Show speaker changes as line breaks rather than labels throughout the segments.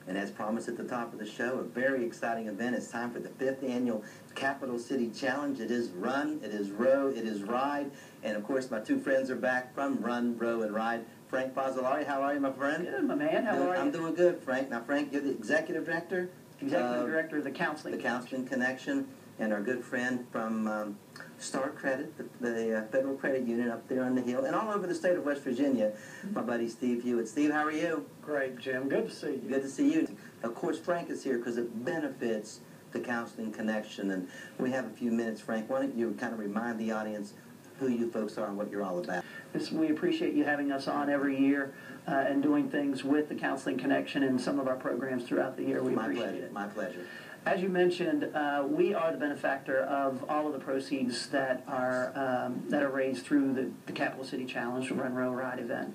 And as promised at the top of the show, a very exciting event. It's time for the 5th annual Capital City Challenge. It is run, it is row, it is ride. And of course, my two friends are back from Run, Row, and Ride. Frank Fazzolari, how are you, my friend?
Good, my man. How are you?
I'm doing good, Frank. Now, Frank, you're the executive director?
Executive director of the Counseling
Connection. The Counseling Connection. And our good friend from Star Credit, the Federal Credit Union up there on the hill, and all over the state of West Virginia, my buddy Steve Hewitt. Steve, how are you?
Great, Jim. Good to see you.
Good to see you. Of course, Frank is here because it benefits the Counseling Connection, and we have a few minutes, Frank. Why don't you kind of remind the audience who you folks are and what you're all about?
We appreciate you having us on every year and doing things with the Counseling Connection and some of our programs throughout the year. We appreciate it.
My pleasure.
As you mentioned, we are the benefactor of all of the proceeds that are raised through the Capital City Challenge, the Run, Row, Ride event.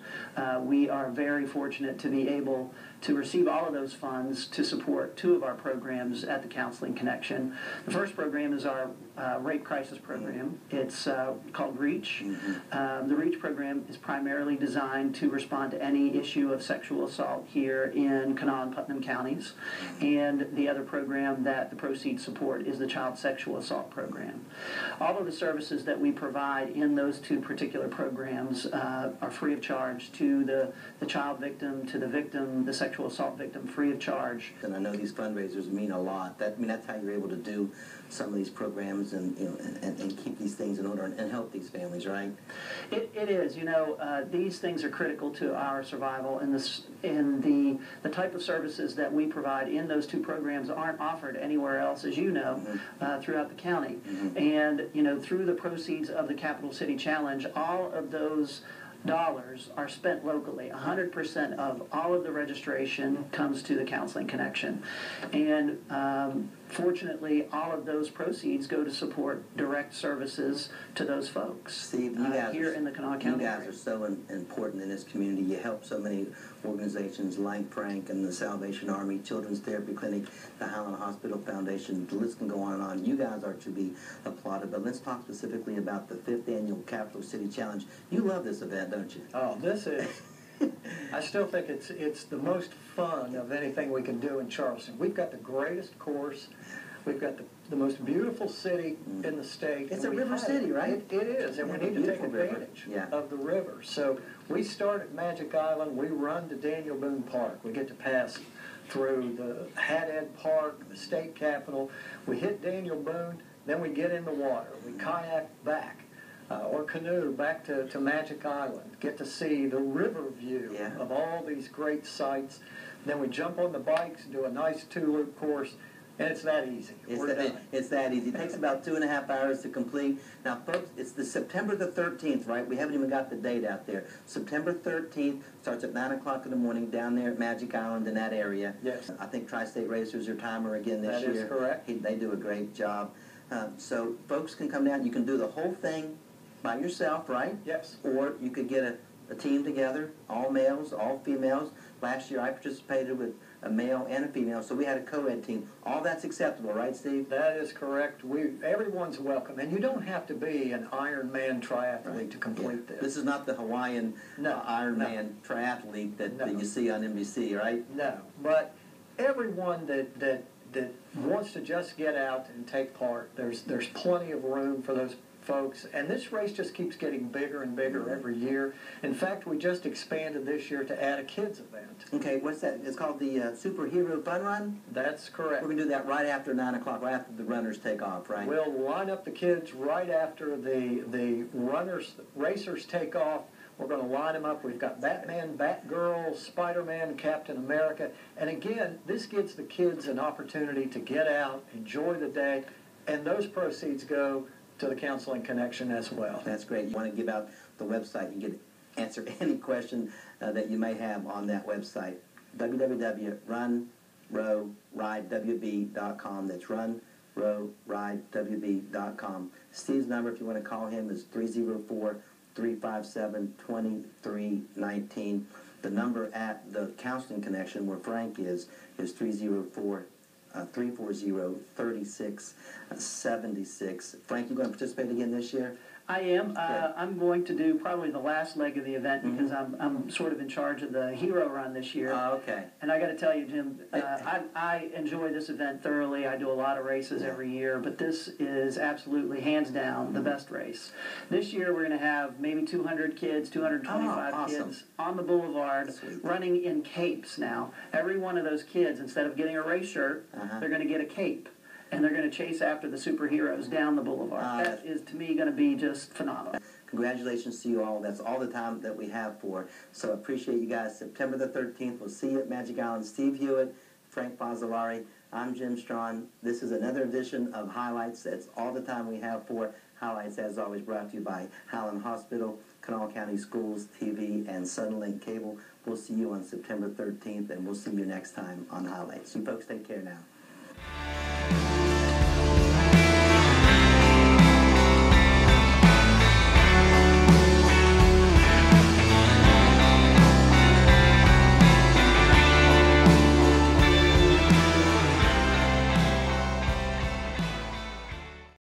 We are very fortunate to be able to receive all of those funds to support two of our programs at the Counseling Connection. The first program is our rape crisis program. It's called REACH. The REACH program is primarily designed to respond to any issue of sexual assault here in Kanawha and Putnam counties. And the other program that the proceeds support is the Child Sexual Assault Program. All of the services that we provide in those two particular programs are free of charge to the child victim, to the victim, the sexual assault victim, free of charge.
And I know these fundraisers mean a lot. That's how you're able to do some of these programs and keep these things in order and help these families, right?
It is. These things are critical to our survival, and the type of services that we provide in those two programs aren't offered anywhere else, as you know, throughout the county. And through the proceeds of the Capital City Challenge, all of those dollars are spent locally. 100% of all of the registration comes to the Counseling Connection. And fortunately, all of those proceeds go to support direct services to those folks.
Steve, you guys
here in the Kanawha County.
You guys are so important in this community. You help so many organizations like Frank and the Salvation Army, Children's Therapy Clinic, the Highland Hospital Foundation. The list can go on and on. You guys are to be applauded. But let's talk specifically about the 5th annual Capital City Challenge. You love this event, don't you?
Oh, this is. I still think it's the most fun of anything we can do in Charleston. We've got the greatest course. We've got the most beautiful city in the state.
It's a river city, right?
It is, and we need to take advantage of the river. So we start at Magic Island. We run to Daniel Boone Park. We get to pass through the Hat Ed Park, the state capitol. We hit Daniel Boone, then we get in the water. We kayak back. Or canoe back to Magic Island, get to see the river view of all these great sights. Then we jump on the bikes, do a nice 2-loop course, and it's that easy.
It's that easy. It takes about 2.5 hours to complete. Now, folks, it's the September the 13th, right? We haven't even got the date out there. September 13th starts at 9 o'clock in the morning down there at Magic Island in that area.
Yes.
I think Tri-State Racers are timer again this year.
That is correct.
They do a great job. So folks can come down. You can do the whole thing by yourself, right?
Yes.
Or you could get a team together, all males, all females. Last year I participated with a male and a female, so we had a co-ed team. All that's acceptable, right, Steve?
That is correct. Everyone's welcome, and you don't have to be an Ironman triathlete to complete this.
This is not the Hawaiian Ironman triathlete that you see on NBC, right?
No, but everyone that wants to just get out and take part, there's plenty of room for those folks, and this race just keeps getting bigger and bigger every year. In fact, we just expanded this year to add a kids event.
Okay, what's that? It's called the Superhero Fun Run?
That's correct.
We're going to do that right after 9 o'clock, right after the runners take off, right?
We'll line up the kids right after the racers take off. We're going to line them up. We've got Batman, Batgirl, Spider-Man, Captain America. And again, this gives the kids an opportunity to get out, enjoy the day, and those proceeds go to the Counseling Connection as well.
That's great. You want to give out the website. You can answer any question that you may have on that website. www.runrowridewb.com. That's runrowridewb.com. Steve's number, if you want to call him, is 304-357-2319. The number at the Counseling Connection, where Frank is 340-3676. Frank, you going to participate again this year?
I am. I'm going to do probably the last leg of the event because I'm sort of in charge of the hero run this year.
Okay.
And I got to tell you, Jim, I enjoy this event thoroughly. I do a lot of races every year, but this is absolutely, hands down, the best race. This year we're going to have maybe 200 kids, 225 kids on the boulevard running in capes now. Every one of those kids, instead of getting a race shirt, they're going to get a cape. And they're going to chase after the superheroes down the boulevard. That is, to me, going to be just phenomenal.
Congratulations to you all. That's all the time that we have for. So appreciate you guys. September the 13th, we'll see you at Magic Island. Steve Hewitt, Frank Fazzolari. I'm Jim Strawn. This is another edition of Highlights. That's all the time we have for Highlights, as always, brought to you by Highland Hospital, Kanawha County Schools, TV, and Suddenlink Cable. We'll see you on September 13th, and we'll see you next time on Highlights. You folks take care now.